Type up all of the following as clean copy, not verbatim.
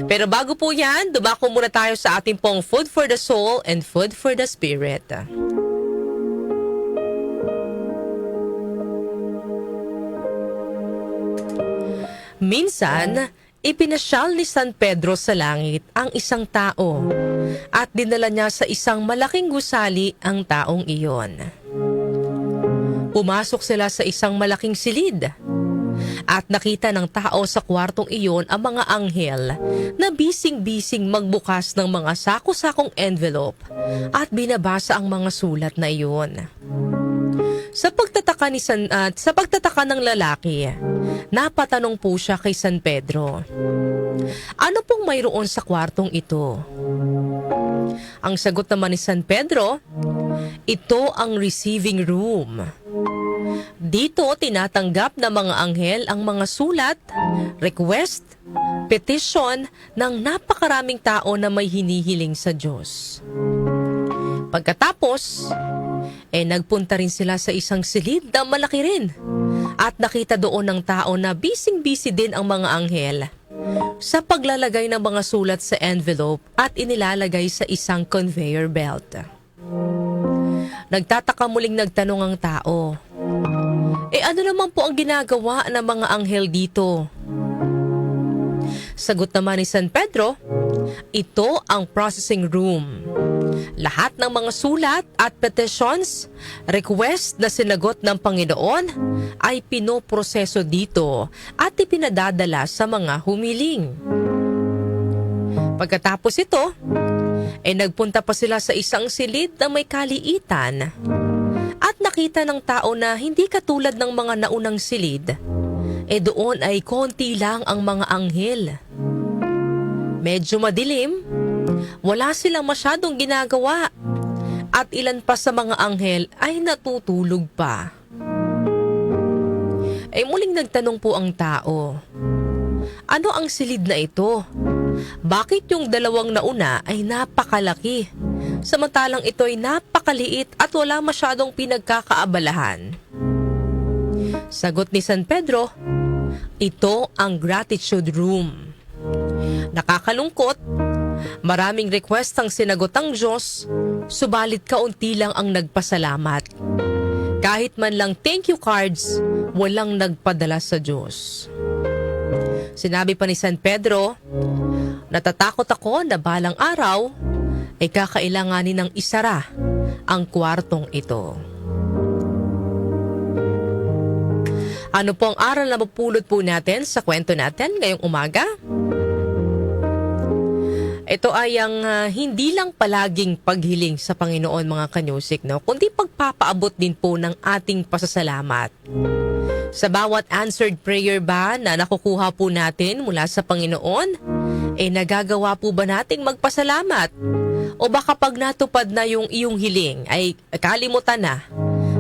Pero bago po yan, dumako muna tayo sa ating pong Food for the Soul and Food for the Spirit. Minsan, ipinasyal ni San Pedro sa langit ang isang tao at dinala niya sa isang malaking gusali ang taong iyon. Pumasok sila sa isang malaking silid at nakita ng tao sa kwartong iyon ang mga anghel na bising-bising magbukas ng mga sako-sakong envelope at binabasa ang mga sulat na iyon. Sa pagtataka ng lalaki, napatanong po siya kay San Pedro, "Ano pong mayroon sa kwartong ito?" Ang sagot naman ni San Pedro, "Ito ang receiving room. Dito tinatanggap ng mga anghel ang mga sulat, request, petition ng napakaraming tao na may hinihiling sa Diyos." Pagkatapos, nagpunta rin sila sa isang silid na malaki rin at nakita doon ng tao na bising-busy din ang mga anghel sa paglalagay ng mga sulat sa envelope at inilalagay sa isang conveyor belt. Nagtataka muling nagtanong ang tao, ano naman po ang ginagawa ng mga anghel dito? Sagot naman ni San Pedro, "Ito ang processing room. Lahat ng mga sulat at petitions, request na sinagot ng Panginoon ay pinoproseso dito at ipinadadala sa mga humiling." Pagkatapos ito, nagpunta pa sila sa isang silid na may kaliitan at nakita ng tao na hindi katulad ng mga naunang silid, doon ay konti lang ang mga anghel. Medyo madilim, wala silang masyadong ginagawa at ilan pa sa mga anghel ay natutulog pa. Muling nagtanong po ang tao, "Ano ang silid na ito? Bakit yung dalawang nauna ay napakalaki, samantalang ito ay napakaliit at wala masyadong pinagkakaabalahan?" Sagot ni San Pedro, "Ito ang gratitude room. Nakakalungkot, maraming request ang sinagot ang Diyos, subalit kaunti lang ang nagpasalamat. Kahit man lang thank you cards, walang nagpadala sa Diyos." Sinabi pa ni San Pedro, "Natatakot ako na balang araw ay kakailanganin ng isara ang kwartong ito." Ano po ang aral na mapulot po natin sa kwento natin ngayong umaga? Ito ay ang hindi lang palaging paghiling sa Panginoon mga kanyusik, no? Kundi pagpapaabot din po ng ating pasasalamat. Sa bawat answered prayer ba na nakukuha po natin mula sa Panginoon, nagagawa po ba nating magpasalamat? O baka pag natupad na yung iyong hiling ay kalimutan na?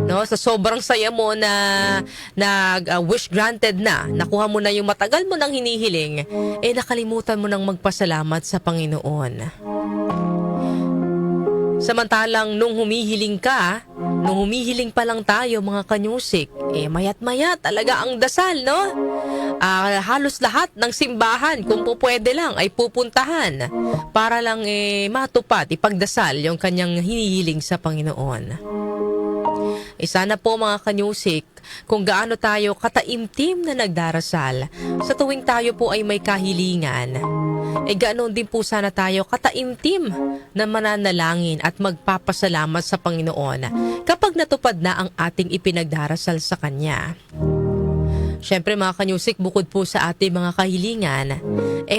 No, sa sobrang saya mo na wish granted na, nakuha mo na yung matagal mo nang hinihiling, nakalimutan mo nang magpasalamat sa Panginoon. Samantalang nung humihiling pa lang tayo mga kanyusik, mayat-maya talaga ang dasal, no? Halos lahat ng simbahan, kung po pwede lang, ay pupuntahan para lang matupad, ipagdasal yung kanyang hinihiling sa Panginoon. Sana po mga kanyusik, kung gaano tayo kataimtim na nagdarasal sa tuwing tayo po ay may kahilingan, ganoon din po sana tayo kataimtim na mananalangin at magpapasalamat sa Panginoon kapag natupad na ang ating ipinagdarasal sa Kanya. Siyempre mga kanyusik, bukod po sa ating mga kahilingan,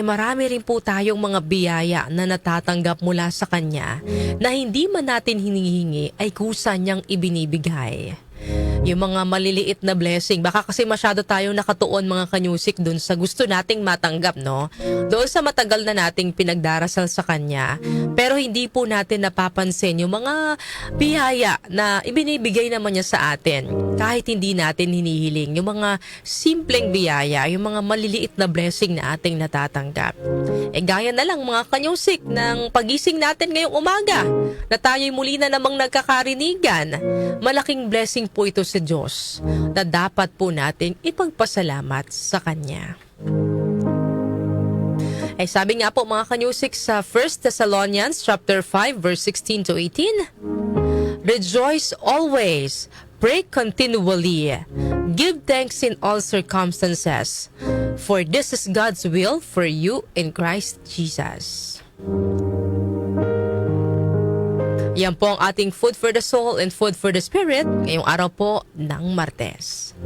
marami rin po tayong mga biyaya na natatanggap mula sa Kanya na hindi man natin hinihingi ay kusa niyang ibinibigay. Yung mga maliliit na blessing, baka kasi masyado tayong nakatuon mga kanyusik dun sa gusto nating matanggap, no? Doon sa matagal na nating pinagdarasal sa Kanya. Pero hindi po natin napapansin yung mga biyaya na ibinibigay naman niya sa atin kahit hindi natin hinihiling. Yung mga simpleng biyaya, yung mga maliliit na blessing na ating natatanggap. Gaya na lang mga kanyusik ng pagising natin ngayong umaga na tayo'y muli na namang nagkakarinigan. Malaking blessing po ito sa Diyos na dapat po nating ipagpasalamat sa Kanya. Ay sabi nga po mga kanyusik sa 1 Thessalonians chapter 5 verse 16 to 18, rejoice always, pray continually, give thanks in all circumstances, for this is God's will for you in Christ Jesus. Yan po ang ating food for the soul and food for the spirit ngayong araw po ng Martes.